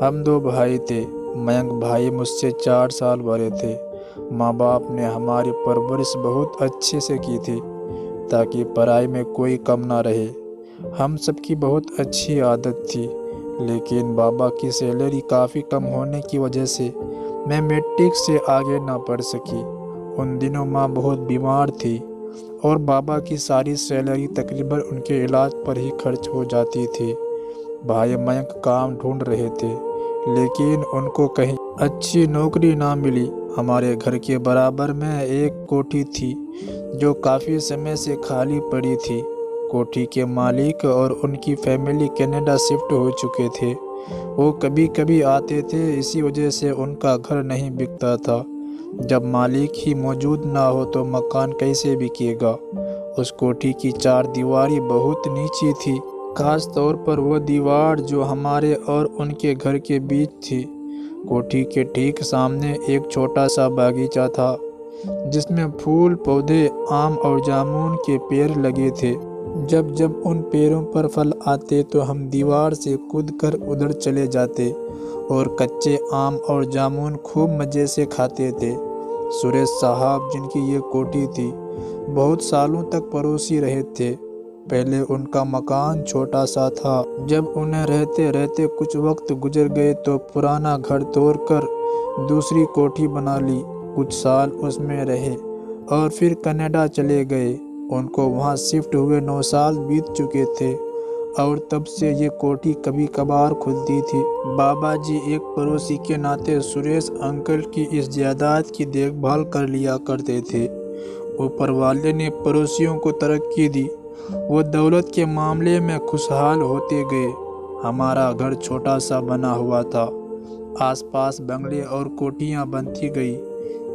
हम दो भाई थे। मयंक भाई मुझसे 4 साल बड़े थे। माँ बाप ने हमारी परवरिश बहुत अच्छे से की थी ताकि पढ़ाई में कोई कम ना रहे। हम सबकी बहुत अच्छी आदत थी, लेकिन बाबा की सैलरी काफ़ी कम होने की वजह से मैं मैट्रिक से आगे ना पढ़ सकी। उन दिनों माँ बहुत बीमार थी और बाबा की सारी सैलरी तकरीबन उनके इलाज पर ही खर्च हो जाती थी। भाई मयंक काम ढूंढ रहे थे, लेकिन उनको कहीं अच्छी नौकरी ना मिली। हमारे घर के बराबर में एक कोठी थी जो काफ़ी समय से खाली पड़ी थी। कोठी के मालिक और उनकी फैमिली कनाडा शिफ्ट हो चुके थे। वो कभी कभी आते थे, इसी वजह से उनका घर नहीं बिकता था। जब मालिक ही मौजूद ना हो तो मकान कैसे बिकेगा। उस कोठी की 4 दीवारी बहुत नीची थी, खास तौर पर वो दीवार जो हमारे और उनके घर के बीच थी। कोठी के ठीक सामने एक छोटा सा बागीचा था जिसमें फूल पौधे, आम और जामुन के पेड़ लगे थे। जब जब उन पेड़ों पर फल आते तो हम दीवार से कूदकर उधर चले जाते और कच्चे आम और जामुन खूब मज़े से खाते थे। सुरेश साहब, जिनकी ये कोठी थी, बहुत सालों तक पड़ोसी रहे थे। पहले उनका मकान छोटा सा था। जब उन्हें रहते रहते कुछ वक्त गुजर गए तो पुराना घर तोड़कर दूसरी कोठी बना ली। कुछ साल उसमें रहे और फिर कनाडा चले गए। उनको वहाँ शिफ्ट हुए 9 साल बीत चुके थे और तब से ये कोठी कभी कभार खुलती थी। बाबा जी एक पड़ोसी के नाते सुरेश अंकल की इस जायदाद की देखभाल कर लिया करते थे। ऊपर वाले ने पड़ोसियों को तरक्की दी। वो दौलत के मामले में खुशहाल होते गए। हमारा घर छोटा सा बना हुआ था। आसपास बंगले और कोठियाँ बनती गई।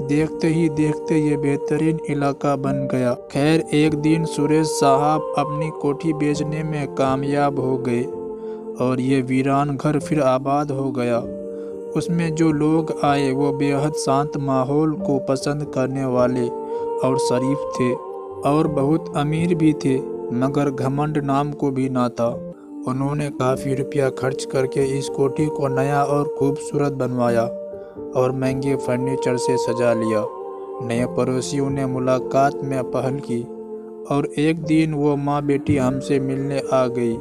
देखते ही देखते ये बेहतरीन इलाका बन गया। खैर, एक दिन सुरेश साहब अपनी कोठी बेचने में कामयाब हो गए और ये वीरान घर फिर आबाद हो गया। उसमें जो लोग आए वो बेहद शांत माहौल को पसंद करने वाले और शरीफ थे और बहुत अमीर भी थे, मगर घमंड नाम को भी ना था। उन्होंने काफ़ी रुपया खर्च करके इस कोठी को नया और खूबसूरत बनवाया और महंगे फर्नीचर से सजा लिया। नए पड़ोसियों ने मुलाकात में पहल की और एक दिन वो माँ बेटी हमसे मिलने आ गई,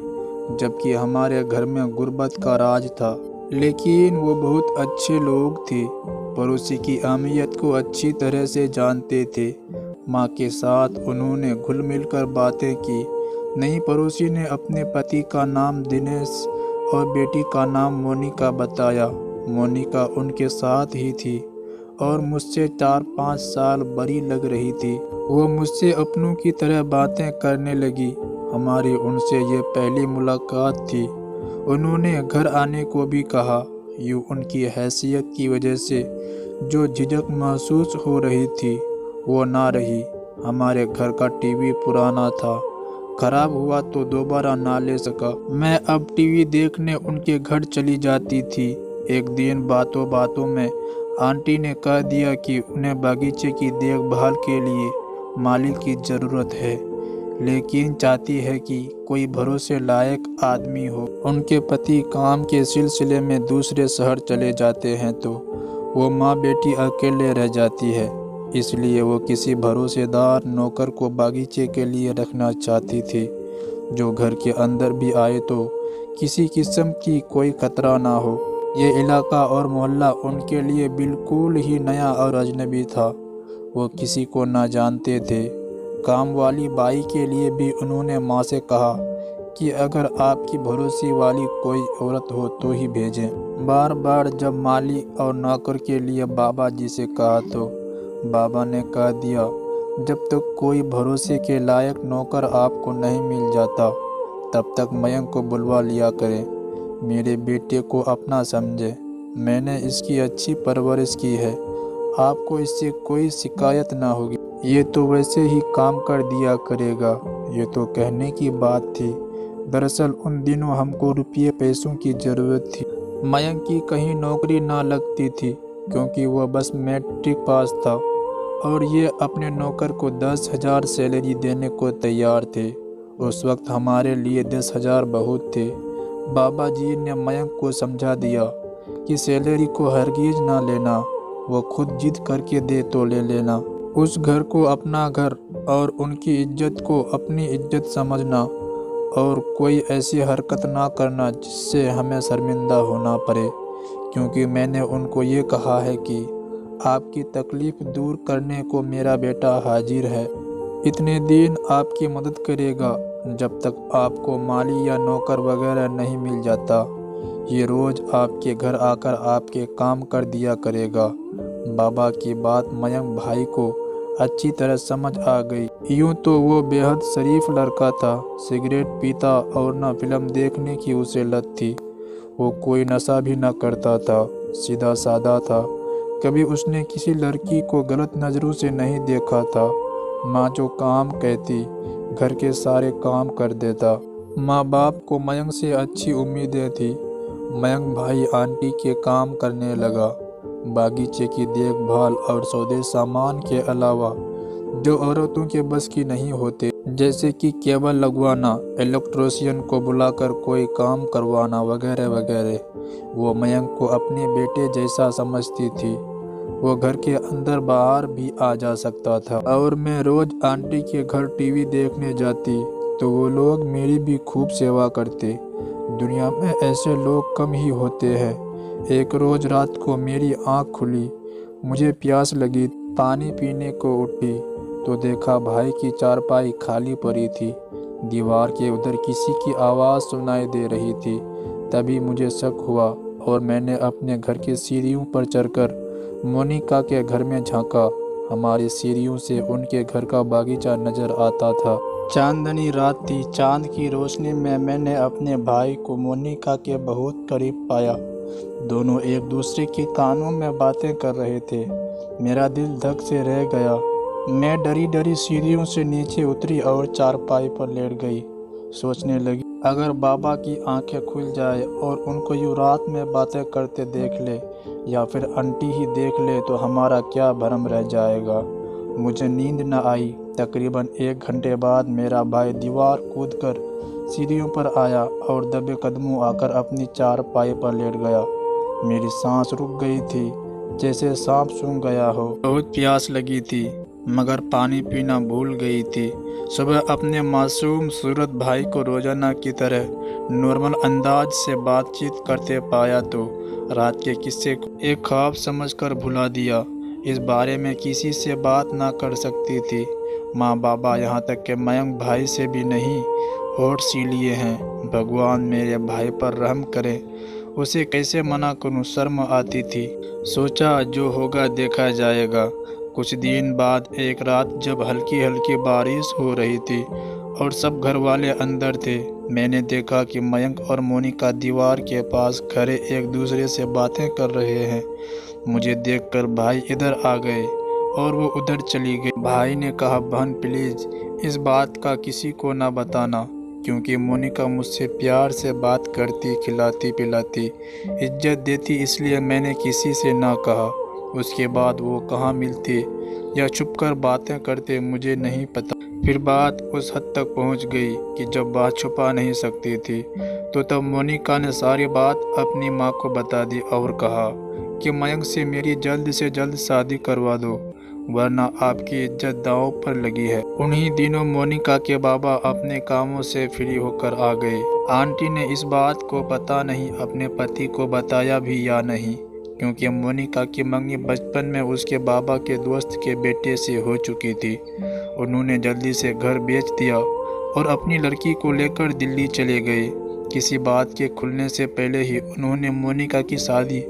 जबकि हमारे घर में गुर्बत का राज था। लेकिन वो बहुत अच्छे लोग थे, पड़ोसी की अहमियत को अच्छी तरह से जानते थे। माँ के साथ उन्होंने घुल मिल कर बातें की। नई पड़ोसी ने अपने पति का नाम दिनेश और बेटी का नाम मोनिका बताया। मोनिका उनके साथ ही थी और मुझसे 4-5 साल बड़ी लग रही थी। वो मुझसे अपनों की तरह बातें करने लगी। हमारी उनसे ये पहली मुलाकात थी। उन्होंने घर आने को भी कहा। यूँ उनकी हैसियत की वजह से जो झिझक महसूस हो रही थी वो ना रही। हमारे घर का टीवी पुराना था, खराब हुआ तो दोबारा ना ले सका। मैं अब टीवी देखने उनके घर चली जाती थी। एक दिन बातों बातों में आंटी ने कह दिया कि उन्हें बागीचे की देखभाल के लिए माली की ज़रूरत है, लेकिन चाहती है कि कोई भरोसे लायक आदमी हो। उनके पति काम के सिलसिले में दूसरे शहर चले जाते हैं तो वो माँ बेटी अकेले रह जाती है। इसलिए वो किसी भरोसेदार नौकर को बागीचे के लिए रखना चाहती थी, जो घर के अंदर भी आए तो किसी किस्म की कोई खतरा ना हो। ये इलाका और मोहल्ला उनके लिए बिल्कुल ही नया और अजनबी था। वो किसी को ना जानते थे। काम वाली बाई के लिए भी उन्होंने माँ से कहा कि अगर आपकी भरोसे वाली कोई औरत हो तो ही भेजें। बार बार जब माली और नौकर के लिए बाबा जी से कहा तो बाबा ने कह दिया, जब तक कोई भरोसे के लायक नौकर आपको नहीं मिल जाता तब तक मयंक को बुलवा लिया करें। मेरे बेटे को अपना समझे। मैंने इसकी अच्छी परवरिश की है। आपको इससे कोई शिकायत ना होगी। ये तो वैसे ही काम कर दिया करेगा। ये तो कहने की बात थी। दरअसल उन दिनों हमको रुपये पैसों की ज़रूरत थी। मयंक की कहीं नौकरी ना लगती थी क्योंकि वह बस मैट्रिक पास था और ये अपने नौकर को 10,000 सैलरी देने को तैयार थे। उस वक्त हमारे लिए 10,000 बहुत थे, बाबा जी ने मयंक को समझा दिया कि सैलरी को हरगिज ना लेना, वो खुद जिद करके दे तो ले लेना। उस घर को अपना घर और उनकी इज्जत को अपनी इज्जत समझना और कोई ऐसी हरकत ना करना जिससे हमें शर्मिंदा होना पड़े, क्योंकि मैंने उनको ये कहा है कि आपकी तकलीफ़ दूर करने को मेरा बेटा हाजिर है। इतने दिन आपकी मदद करेगा जब तक आपको माली या नौकर वगैरह नहीं मिल जाता। ये रोज़ आपके घर आकर आपके काम कर दिया करेगा। बाबा की बात मयंक भाई को अच्छी तरह समझ आ गई। यूं तो वो बेहद शरीफ लड़का था, सिगरेट पीता और न फिल्म देखने की उसे लत थी। वो कोई नशा भी न करता था, सीधा साधा था। कभी उसने किसी लड़की को गलत नज़रों से नहीं देखा था। माँ जो काम कहती घर के सारे काम कर देता। माँ बाप को मयंक से अच्छी उम्मीदें थी। मयंक भाई आंटी के काम करने लगा। बागीचे की देखभाल और सौदे सामान के अलावा जो औरतों के बस की नहीं होते, जैसे कि केबल लगवाना, इलेक्ट्रीशियन को बुलाकर कोई काम करवाना वगैरह वगैरह, वो मयंक को अपने बेटे जैसा समझती थी। वो घर के अंदर बाहर भी आ जा सकता था। और मैं रोज़ आंटी के घर टीवी देखने जाती तो वो लोग मेरी भी खूब सेवा करते। दुनिया में ऐसे लोग कम ही होते हैं। एक रोज़ रात को मेरी आँख खुली, मुझे प्यास लगी, पानी पीने को उठी तो देखा भाई की चारपाई खाली पड़ी थी। दीवार के उधर किसी की आवाज़ सुनाई दे रही थी। तभी मुझे शक हुआ और मैंने अपने घर की सीढ़ियों पर चढ़कर मोनिका के घर में झांका। हमारी सीढ़ियों से उनके घर का बागीचा नजर आता था। चांदनी रात थी। चांद की रोशनी में मैंने अपने भाई को मोनिका के बहुत करीब पाया। दोनों एक दूसरे के कानों में बातें कर रहे थे। मेरा दिल धक से रह गया। मैं डरी डरी सीढ़ियों से नीचे उतरी और चारपाई पर लेट गई। सोचने लगी, अगर बाबा की आंखें खुल जाए और उनको यूँ रात में बातें करते देख ले या फिर आंटी ही देख ले तो हमारा क्या भरम रह जाएगा। मुझे नींद न आई। तकरीबन 1 घंटे बाद मेरा भाई दीवार कूदकर सीढ़ियों पर आया और दबे कदमों आकर अपनी चारपाई पर लेट गया। मेरी सांस रुक गई थी, जैसे सांप सूंघ गया हो। बहुत प्यास लगी थी मगर पानी पीना भूल गई थी। सुबह अपने मासूम सूरत भाई को रोजाना की तरह नॉर्मल अंदाज से बातचीत करते पाया तो रात के किस्से को एक ख्वाब समझकर भुला दिया। इस बारे में किसी से बात ना कर सकती थी। माँ बाबा यहाँ तक कि मयंक भाई से भी नहीं होठ सी लिए हैं। भगवान मेरे भाई पर रहम करे, उसे कैसे मना करूँ, शर्म आती थी। सोचा जो होगा देखा जाएगा। कुछ दिन बाद एक रात जब हल्की हल्की बारिश हो रही थी और सब घर वाले अंदर थे, मैंने देखा कि मयंक और मोनिका दीवार के पास खड़े एक दूसरे से बातें कर रहे हैं। मुझे देखकर भाई इधर आ गए और वो उधर चली गई। भाई ने कहा, बहन प्लीज़ इस बात का किसी को ना बताना, क्योंकि मोनिका मुझसे प्यार से बात करती, खिलाती पिलाती, इज्जत देती, इसलिए मैंने किसी से ना कहा। उसके बाद वो कहाँ मिलते या छुपकर बातें करते मुझे नहीं पता। फिर बात उस हद तक पहुंच गई कि जब बात छुपा नहीं सकती थी तो तब मोनिका ने सारी बात अपनी माँ को बता दी और कहा कि मयंक से मेरी जल्द से जल्द शादी करवा दो, वरना आपकी इज्जत दांव पर लगी है। उन्हीं दिनों मोनिका के बाबा अपने कामों से फ्री होकर आ गए। आंटी ने इस बात को पता नहीं अपने पति को बताया भी या नहीं, क्योंकि मोनिका की मंगनी बचपन में उसके बाबा के दोस्त के बेटे से हो चुकी थी। उन्होंने जल्दी से घर बेच दिया और अपनी लड़की को लेकर दिल्ली चले गए। किसी बात के खुलने से पहले ही उन्होंने मोनिका की शादी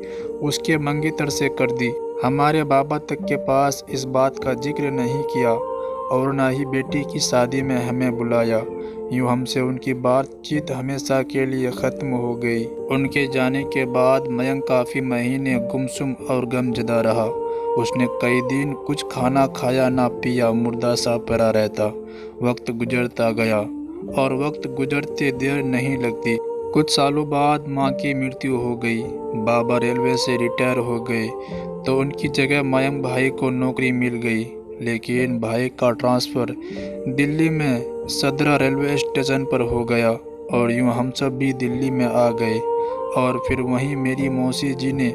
उसके मंगेतर से कर दी। हमारे बाबा तक के पास इस बात का जिक्र नहीं किया और न ही बेटी की शादी में हमें बुलाया। यूँ हमसे उनकी बातचीत हमेशा के लिए ख़त्म हो गई। उनके जाने के बाद मयंक काफ़ी महीने गुमसुम और गमज़दा रहा। उसने कई दिन कुछ खाना खाया ना पिया, मुर्दा सा पड़ा रहता। वक्त गुजरता गया और वक्त गुजरते देर नहीं लगती। कुछ सालों बाद माँ की मृत्यु हो गई। बाबा रेलवे से रिटायर हो गए तो उनकी जगह मयंक भाई को नौकरी मिल गई, लेकिन भाई का ट्रांसफ़र दिल्ली में सदरा रेलवे स्टेशन पर हो गया और यूँ हम सब भी दिल्ली में आ गए। और फिर वहीं मेरी मौसी जी ने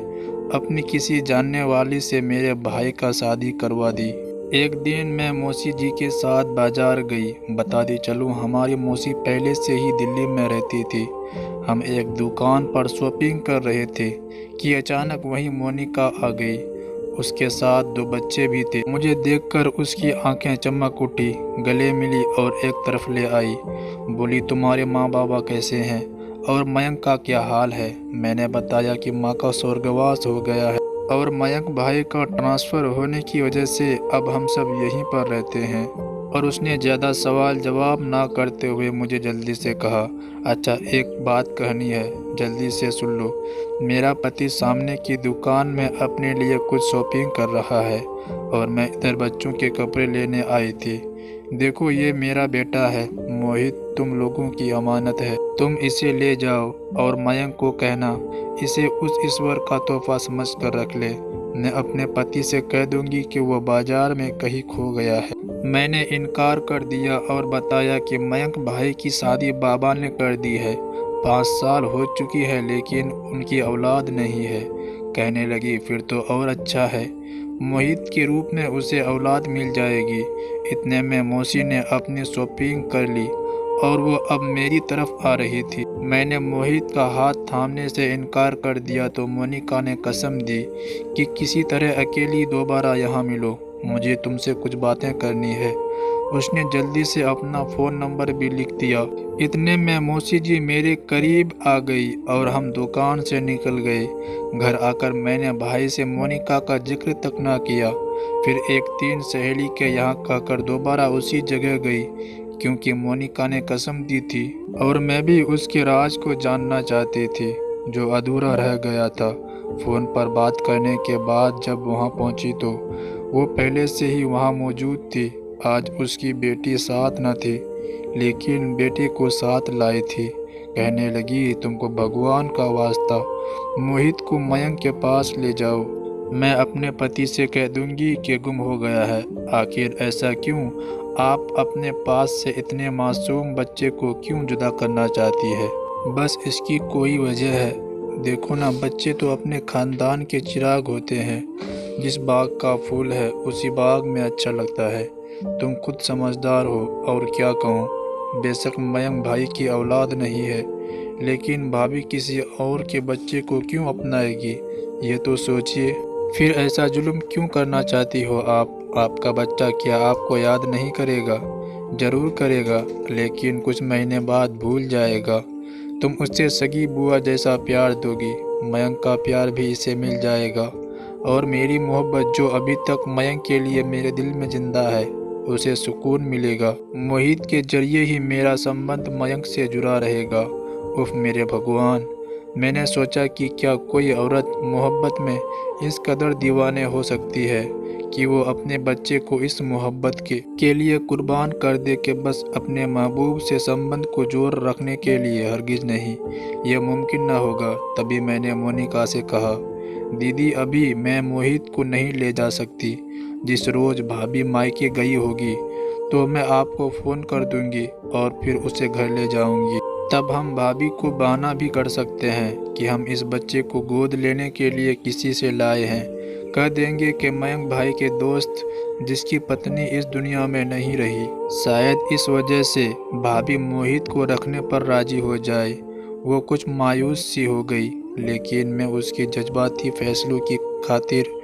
अपनी किसी जानने वाली से मेरे भाई का शादी करवा दी। एक दिन मैं मौसी जी के साथ बाजार गई। बता दी चलूँ, हमारी मौसी पहले से ही दिल्ली में रहती थी। हम एक दुकान पर शॉपिंग कर रहे थे कि अचानक वहीं मोनिका आ गई। उसके साथ 2 बच्चे भी थे। मुझे देखकर उसकी आंखें चमक उठी, गले मिली और एक तरफ ले आई। बोली, तुम्हारे माँ बाबा कैसे हैं और मयंक का क्या हाल है? मैंने बताया कि माँ का स्वर्गवास हो गया है और मयंक भाई का ट्रांसफ़र होने की वजह से अब हम सब यहीं पर रहते हैं। और उसने ज़्यादा सवाल जवाब ना करते हुए मुझे जल्दी से कहा, अच्छा एक बात कहनी है, जल्दी से सुन लो। मेरा पति सामने की दुकान में अपने लिए कुछ शॉपिंग कर रहा है और मैं इधर बच्चों के कपड़े लेने आई थी। देखो ये मेरा बेटा है मोहित, तुम लोगों की अमानत है, तुम इसे ले जाओ और मयंक को कहना इसे उस ईश्वर का तोहफा समझ कर रख ले। मैं अपने पति से कह दूंगी कि वो बाजार में कहीं खो गया है। मैंने इनकार कर दिया और बताया कि मयंक भाई की शादी बाबा ने कर दी है, 5 साल हो चुकी है लेकिन उनकी औलाद नहीं है। कहने लगी, फिर तो और अच्छा है, मोहित के रूप में उसे औलाद मिल जाएगी। इतने में मौसी ने अपनी शॉपिंग कर ली और वो अब मेरी तरफ आ रही थी। मैंने मोहित का हाथ थामने से इनकार कर दिया तो मोनिका ने कसम दी कि किसी तरह अकेली दोबारा यहाँ मिलो, मुझे तुमसे कुछ बातें करनी है। उसने जल्दी से अपना फ़ोन नंबर भी लिख दिया। इतने में मौसी जी मेरे करीब आ गई और हम दुकान से निकल गए। घर आकर मैंने भाई से मोनिका का जिक्र तक ना किया। फिर एक 3 सहेली के यहाँ कहकर दोबारा उसी जगह गई क्योंकि मोनिका ने कसम दी थी और मैं भी उसके राज को जानना चाहती थी जो अधूरा रह गया था। फ़ोन पर बात करने के बाद जब वहाँ पहुँची तो वो पहले से ही वहाँ मौजूद थी। आज उसकी बेटी साथ न थी लेकिन बेटे को साथ लाई थी। कहने लगी, तुमको भगवान का वास्ता मोहित को मयंक के पास ले जाओ, मैं अपने पति से कह दूंगी कि गुम हो गया है। आखिर ऐसा क्यों? आप अपने पास से इतने मासूम बच्चे को क्यों जुदा करना चाहती है? बस इसकी कोई वजह है। देखो ना, बच्चे तो अपने खानदान के चिराग होते हैं। जिस बाग का फूल है उसी बाग में अच्छा लगता है। तुम खुद समझदार हो और क्या कहूँ। बेशक मयंक भाई की औलाद नहीं है लेकिन भाभी किसी और के बच्चे को क्यों अपनाएगी, ये तो सोचिए। फिर ऐसा जुल्म क्यों करना चाहती हो आप? आपका बच्चा क्या आपको याद नहीं करेगा? ज़रूर करेगा, लेकिन कुछ महीने बाद भूल जाएगा। तुम उससे सगी बुआ जैसा प्यार दोगी, मयंक का प्यार भी इसे मिल जाएगा और मेरी मोहब्बत जो अभी तक मयंक के लिए मेरे दिल में जिंदा है उसे सुकून मिलेगा। मोहित के जरिए ही मेरा संबंध मयंक से जुड़ा रहेगा। उफ मेरे भगवान, मैंने सोचा कि क्या कोई औरत मोहब्बत में इस कदर दीवाने हो सकती है कि वो अपने बच्चे को इस मोहब्बत के लिए कुर्बान कर दे कि बस अपने महबूब से संबंध को जोड़ रखने के लिए। हरगिज़ नहीं, यह मुमकिन ना होगा। तभी मैंने मोनिका से कहा, दीदी अभी मैं मोहित को नहीं ले जा सकती। जिस रोज़ भाभी मायके गई होगी तो मैं आपको फ़ोन कर दूंगी और फिर उसे घर ले जाऊंगी। तब हम भाभी को बहाना भी कर सकते हैं कि हम इस बच्चे को गोद लेने के लिए किसी से लाए हैं। कह देंगे कि मयंक भाई के दोस्त जिसकी पत्नी इस दुनिया में नहीं रही, शायद इस वजह से भाभी मोहित को रखने पर राजी हो जाए। वो कुछ मायूस सी हो गई लेकिन मैं उसके जज्बाती फैसलों की खातिर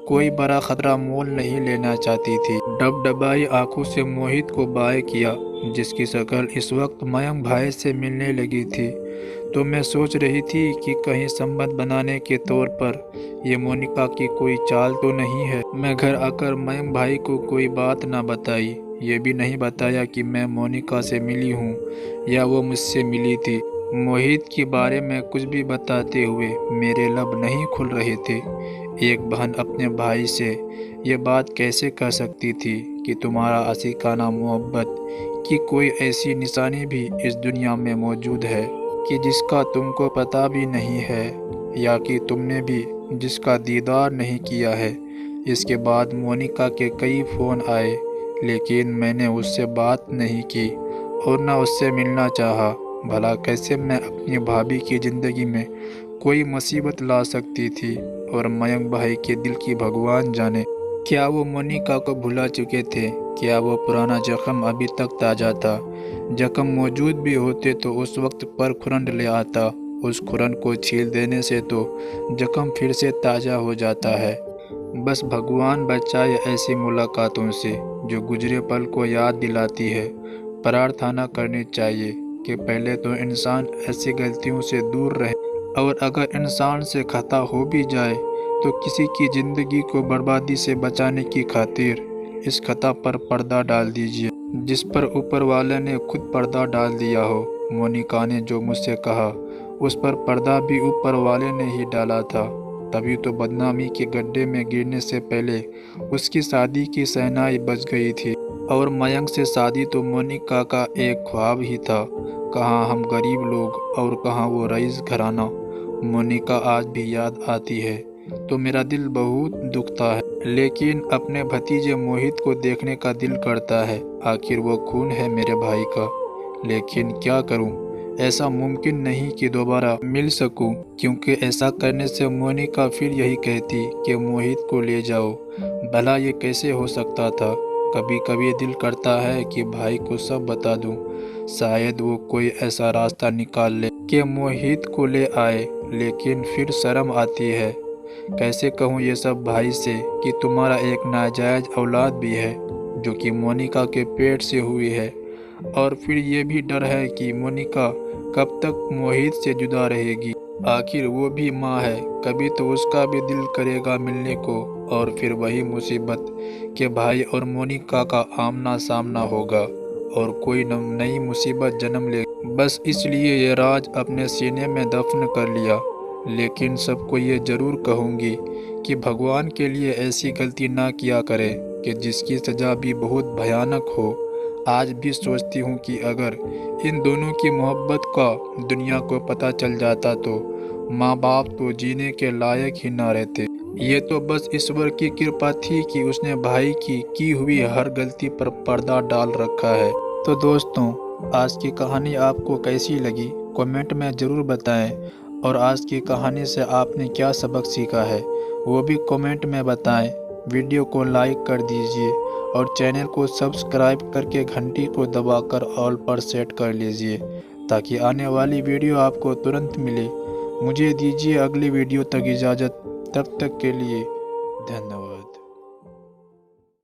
कोई बड़ा खतरा मोल नहीं लेना चाहती थी। डबडबाई आंखों से मोहित को बाय किया जिसकी शक्ल इस वक्त मयंक भाई से मिलने लगी थी। तो मैं सोच रही थी कि कहीं संबंध बनाने के तौर पर ये मोनिका की कोई चाल तो नहीं है। मैं घर आकर मयंक भाई को कोई बात ना बताई, ये भी नहीं बताया कि मैं मोनिका से मिली हूँ या वो मुझसे मिली थी। मोहित के बारे में कुछ भी बताते हुए मेरे लब नहीं खुल रहे थे। एक बहन अपने भाई से ये बात कैसे कह सकती थी कि तुम्हारा आशिकाना मोहब्बत की कोई ऐसी निशानी भी इस दुनिया में मौजूद है कि जिसका तुमको पता भी नहीं है या कि तुमने भी जिसका दीदार नहीं किया है। इसके बाद मोनिका के कई फ़ोन आए लेकिन मैंने उससे बात नहीं की और ना उससे मिलना चाहा। भला कैसे मैं अपनी भाभी की ज़िंदगी में कोई मुसीबत ला सकती थी। और मयंक भाई के दिल की भगवान जाने, क्या वो मोनिका को भुला चुके थे? क्या वो पुराना जख्म अभी तक ताज़ा था? जख्म मौजूद भी होते तो उस वक्त पर खुरंड ले आता। उस खुरंड को छील देने से तो जख्म फिर से ताज़ा हो जाता है। बस भगवान बचाए ऐसी मुलाकातों से जो गुजरे पल को याद दिलाती है। प्रार्थना करनी चाहिए कि पहले तो इंसान ऐसी गलतियों से दूर रहे, और अगर इंसान से खता हो भी जाए तो किसी की ज़िंदगी को बर्बादी से बचाने की खातिर इस खता पर पर्दा डाल दीजिए, जिस पर ऊपर वाले ने खुद पर्दा डाल दिया हो। मोनिका ने जो मुझसे कहा उस पर पर्दा भी ऊपर वाले ने ही डाला था। तभी तो बदनामी के गड्ढे में गिरने से पहले उसकी शादी की शहनाई बज गई थी। और मयंक से शादी तो मोनिका का एक ख्वाब ही था। कहाँ हम गरीब लोग और कहाँ वो रईस घराना। मोनिका आज भी याद आती है तो मेरा दिल बहुत दुखता है, लेकिन अपने भतीजे मोहित को देखने का दिल करता है। आखिर वो खून है मेरे भाई का। लेकिन क्या करूं, ऐसा मुमकिन नहीं कि दोबारा मिल सकूं, क्योंकि ऐसा करने से मोनिका फिर यही कहती कि मोहित को ले जाओ। भला ये कैसे हो सकता था? कभी कभी दिल करता है कि भाई को सब बता दूं, शायद वो कोई ऐसा रास्ता निकाल ले कि मोहित को ले आए। लेकिन फिर शर्म आती है, कैसे कहूँ ये सब भाई से कि तुम्हारा एक नाजायज औलाद भी है जो कि मोनिका के पेट से हुई है। और फिर ये भी डर है कि मोनिका कब तक मोहित से जुदा रहेगी। आखिर वो भी माँ है, कभी तो उसका भी दिल करेगा मिलने को। और फिर वही मुसीबत कि भाई और मोनिका का आमना सामना होगा और कोई नई मुसीबत जन्म ले। बस इसलिए ये राज अपने सीने में दफन कर लिया। लेकिन सबको ये ज़रूर कहूँगी कि भगवान के लिए ऐसी गलती ना किया करे कि जिसकी सज़ा भी बहुत भयानक हो। आज भी सोचती हूँ कि अगर इन दोनों की मोहब्बत का दुनिया को पता चल जाता तो माँ बाप तो जीने के लायक ही ना रहते। ये तो बस ईश्वर की कृपा थी कि उसने भाई की हुई हर गलती पर पर्दा डाल रखा है। तो दोस्तों, आज की कहानी आपको कैसी लगी कमेंट में ज़रूर बताएं। और आज की कहानी से आपने क्या सबक सीखा है वो भी कमेंट में बताएं। वीडियो को लाइक कर दीजिए और चैनल को सब्सक्राइब करके घंटी को दबाकर ऑल पर सेट कर लीजिए ताकि आने वाली वीडियो आपको तुरंत मिले। मुझे दीजिए अगली वीडियो तक इजाज़त, तब तक के लिए धन्यवाद।